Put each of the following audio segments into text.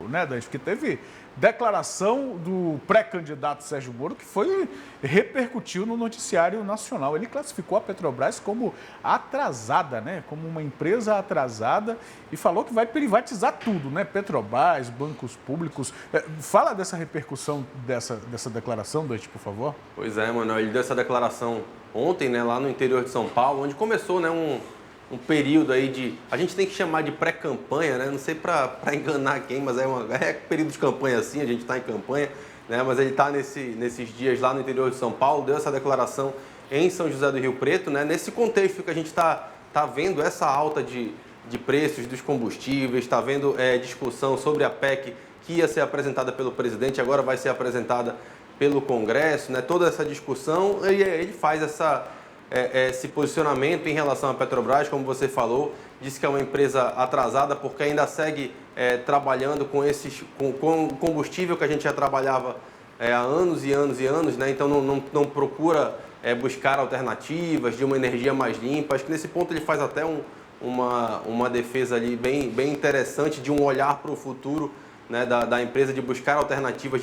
Né, Dante? Que teve declaração do pré-candidato Sérgio Moro que repercutiu no noticiário nacional. Ele classificou a Petrobras como atrasada, né? Como uma empresa atrasada e falou que vai privatizar tudo, né? Petrobras, bancos públicos. Fala dessa repercussão dessa declaração, Dante, por favor. Pois é, Manuel, ele deu essa declaração ontem, né, lá no interior de São Paulo, onde começou, né, um período aí de... A gente tem que chamar de pré-campanha, né? Não sei para enganar quem, mas é período de campanha assim, a gente está em campanha, né? Mas ele está nesses dias lá no interior de São Paulo, deu essa declaração em São José do Rio Preto, né? Nesse contexto que a gente está vendo essa alta de preços dos combustíveis, está vendo discussão sobre a PEC que ia ser apresentada pelo presidente, agora vai ser apresentada pelo Congresso, né? Toda essa discussão, e ele faz esse posicionamento em relação à Petrobras, como você falou, disse que é uma empresa atrasada porque ainda segue trabalhando com combustível que a gente já trabalhava há anos e anos e anos, né? Então não procura buscar alternativas de uma energia mais limpa. Acho que nesse ponto ele faz até uma defesa ali bem interessante de um olhar para o futuro, né, da empresa, de buscar alternativas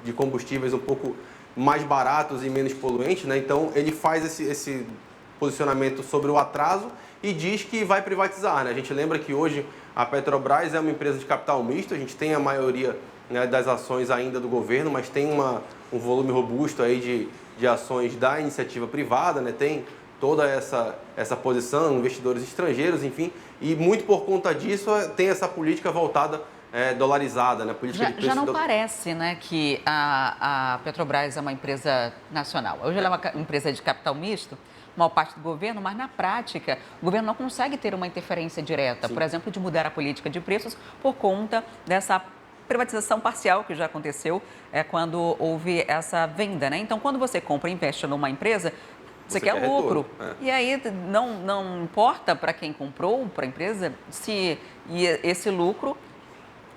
de combustíveis um pouco mais baratos e menos poluentes, né? Então ele faz esse posicionamento sobre o atraso e diz que vai privatizar, né? A gente lembra que hoje a Petrobras é uma empresa de capital misto, a gente tem a maioria, né, das ações ainda do governo, mas tem um volume robusto aí de ações da iniciativa privada, né? Tem toda essa posição, investidores estrangeiros, enfim, e muito por conta disso tem essa política voltada dolarizada, né? Já não parece, né, que a Petrobras é uma empresa nacional. Hoje ela é uma empresa de capital misto, maior parte do governo, mas na prática o governo não consegue ter uma interferência direta, por exemplo, de mudar a política de preços por conta dessa privatização parcial que já aconteceu quando houve essa venda, né? Então, quando você compra e investe numa empresa, você quer lucro. E aí não importa para quem comprou, para a empresa, se esse lucro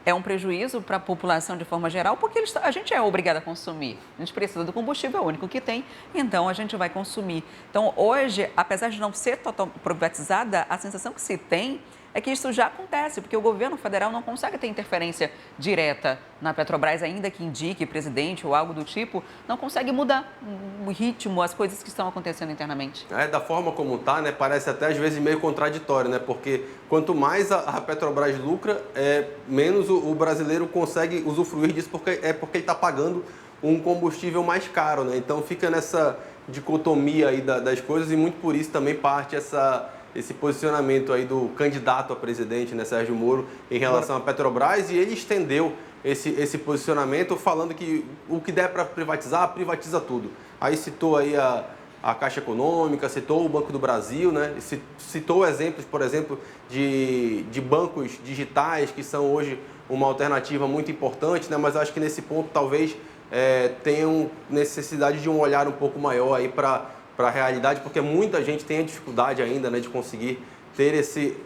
é um prejuízo para a população de forma geral, porque a gente é obrigado a consumir. A gente precisa do combustível, é o único que tem, então a gente vai consumir. Então, hoje, apesar de não ser totalmente privatizada, a sensação que se tem é que isso já acontece, porque o governo federal não consegue ter interferência direta na Petrobras, ainda que indique presidente ou algo do tipo, não consegue mudar o ritmo, as coisas que estão acontecendo internamente. Da forma como está, né, parece até às vezes meio contraditório, né, porque quanto mais a Petrobras lucra, menos o brasileiro consegue usufruir disso, porque ele está pagando um combustível mais caro, né, então fica nessa dicotomia aí das coisas e muito por isso também parte esse posicionamento aí do candidato a presidente, né, Sérgio Moro, em relação à Petrobras, e ele estendeu esse posicionamento falando que o que der para privatizar, privatiza tudo. Aí citou aí a Caixa Econômica, citou o Banco do Brasil, né, citou exemplos, por exemplo, de bancos digitais que são hoje uma alternativa muito importante, né, mas acho que nesse ponto talvez tenham necessidade de um olhar um pouco maior aí para a realidade, porque muita gente tem a dificuldade ainda, né, de conseguir ter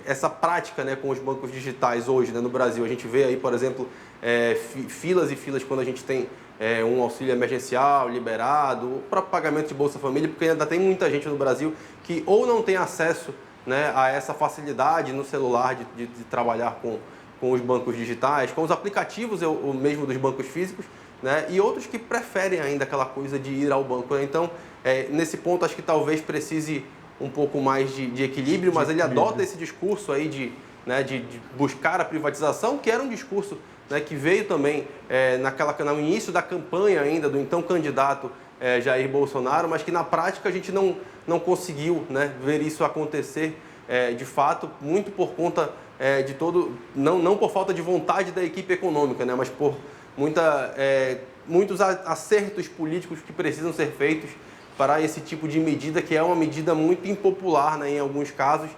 essa prática, né, com os bancos digitais hoje, né, no Brasil. A gente vê aí, por exemplo, filas e filas quando a gente tem um auxílio emergencial liberado, o próprio pagamento de Bolsa Família, porque ainda tem muita gente no Brasil que ou não tem acesso, né, a essa facilidade no celular de trabalhar com os bancos digitais, com os aplicativos o mesmo dos bancos físicos, né, e outros que preferem ainda aquela coisa de ir ao banco, né? Então, nesse ponto, acho que talvez precise um pouco mais de equilíbrio, mas ele adota esse discurso aí de buscar a privatização, que era um discurso, né, que veio também no início da campanha ainda do então candidato Jair Bolsonaro, mas que na prática a gente não conseguiu, né, ver isso acontecer de fato, muito por conta de não por falta de vontade da equipe econômica, né, mas por muitos acertos políticos que precisam ser feitos para esse tipo de medida, que é uma medida muito impopular, né, em alguns casos,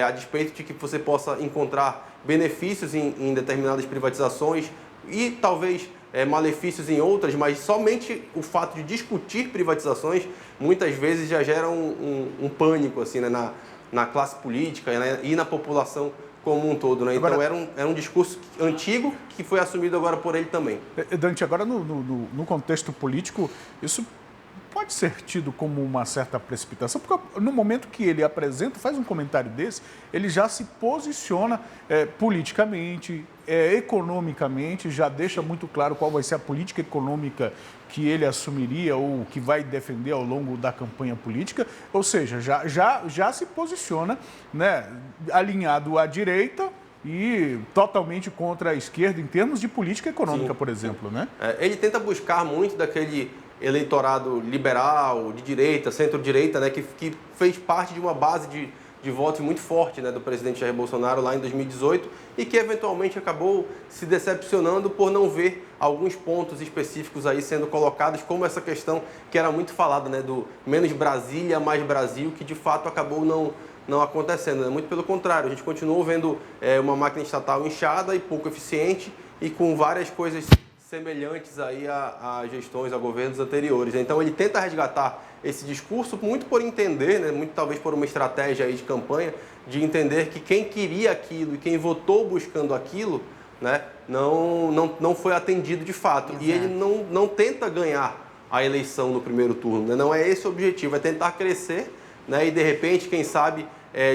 a despeito de que você possa encontrar benefícios em determinadas privatizações e talvez malefícios em outras, mas somente o fato de discutir privatizações muitas vezes já gera um pânico assim, né, na classe política, né, e na população como um todo, né? Então agora, era um discurso antigo que foi assumido agora por ele também. Dante, agora no contexto político, isso pode ser tido como uma certa precipitação, porque no momento que ele apresenta, faz um comentário desse, ele já se posiciona politicamente, economicamente, já deixa muito claro qual vai ser a política econômica que ele assumiria ou que vai defender ao longo da campanha política, ou seja, já se posiciona, né, alinhado à direita e totalmente contra a esquerda em termos de política econômica, por exemplo, né? Ele tenta buscar muito daquele eleitorado liberal, de direita, centro-direita, né, que fez parte de uma base de votos muito forte, né, do presidente Jair Bolsonaro lá em 2018 e que eventualmente acabou se decepcionando por não ver alguns pontos específicos aí sendo colocados, como essa questão que era muito falada, né, do menos Brasília, mais Brasil, que de fato acabou não acontecendo, né? Muito pelo contrário, a gente continuou vendo uma máquina estatal inchada e pouco eficiente e com várias coisas semelhantes aí a gestões, a governos anteriores. Então ele tenta resgatar esse discurso muito por entender, né, muito talvez por uma estratégia aí de campanha, de entender que quem queria aquilo e quem votou buscando aquilo, né, não foi atendido de fato. Exato. E ele não tenta ganhar a eleição no primeiro turno, né? Não é esse o objetivo, é tentar crescer, né, e de repente, quem sabe,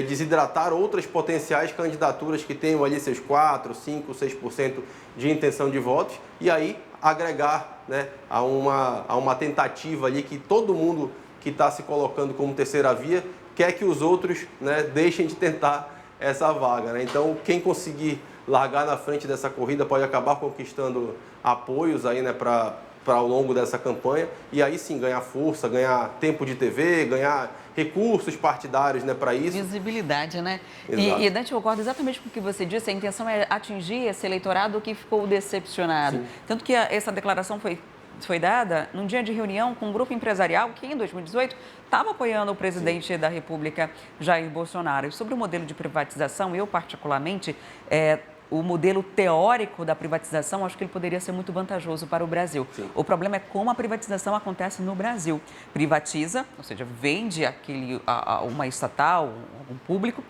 desidratar outras potenciais candidaturas que tenham ali seus 4%, 5%, 6% de intenção de votos e aí agregar, né, a uma tentativa ali que todo mundo que está se colocando como terceira via quer que os outros, né, deixem de tentar essa vaga, né? Então, quem conseguir largar na frente dessa corrida pode acabar conquistando apoios aí, né, para ao longo dessa campanha e aí sim ganhar força, ganhar tempo de TV, ganhar recursos partidários, né, para isso. Visibilidade, né? E Dante, eu concordo exatamente com o que você disse, a intenção é atingir esse eleitorado que ficou decepcionado. Sim. Tanto que essa declaração foi dada num dia de reunião com um grupo empresarial que, em 2018, estava apoiando o presidente da República, Jair Bolsonaro. E sobre o modelo de privatização, eu particularmente, o modelo teórico da privatização, acho que ele poderia ser muito vantajoso para o Brasil. Sim. O problema é como a privatização acontece no Brasil. Privatiza, ou seja, vende uma estatal, um público,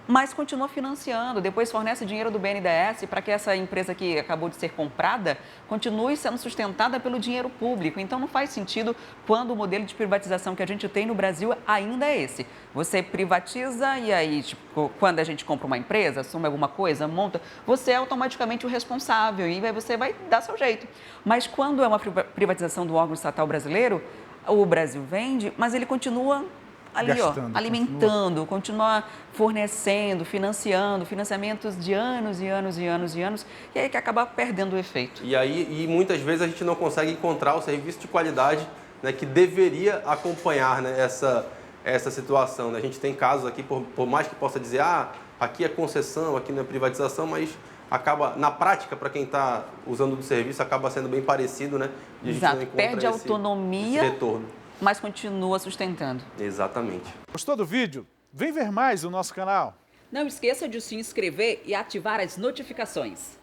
mas continua financiando, depois fornece dinheiro do BNDES para que essa empresa que acabou de ser comprada continue sendo sustentada pelo dinheiro público. Então, não faz sentido quando o modelo de privatização que a gente tem no Brasil ainda é esse. Você privatiza e aí, tipo, quando a gente compra uma empresa, assume alguma coisa, monta, você é automaticamente o responsável e você vai dar seu jeito. Mas quando é uma privatização do órgão estatal brasileiro, o Brasil vende, mas ele continua ali, gastando, alimentando, continua fornecendo, financiando, financiamentos de anos e anos e anos e anos, e aí que acaba perdendo o efeito. E muitas vezes a gente não consegue encontrar o serviço de qualidade, né, que deveria acompanhar, né, essa situação. Né? A gente tem casos aqui, por mais que possa dizer, aqui é concessão, aqui não é privatização, mas acaba, na prática, para quem está usando do serviço, acaba sendo bem parecido, né? E a gente não encontra perde autonomia, esse retorno, mas continua sustentando. Exatamente. Gostou do vídeo? Vem ver mais no nosso canal. Não esqueça de se inscrever e ativar as notificações.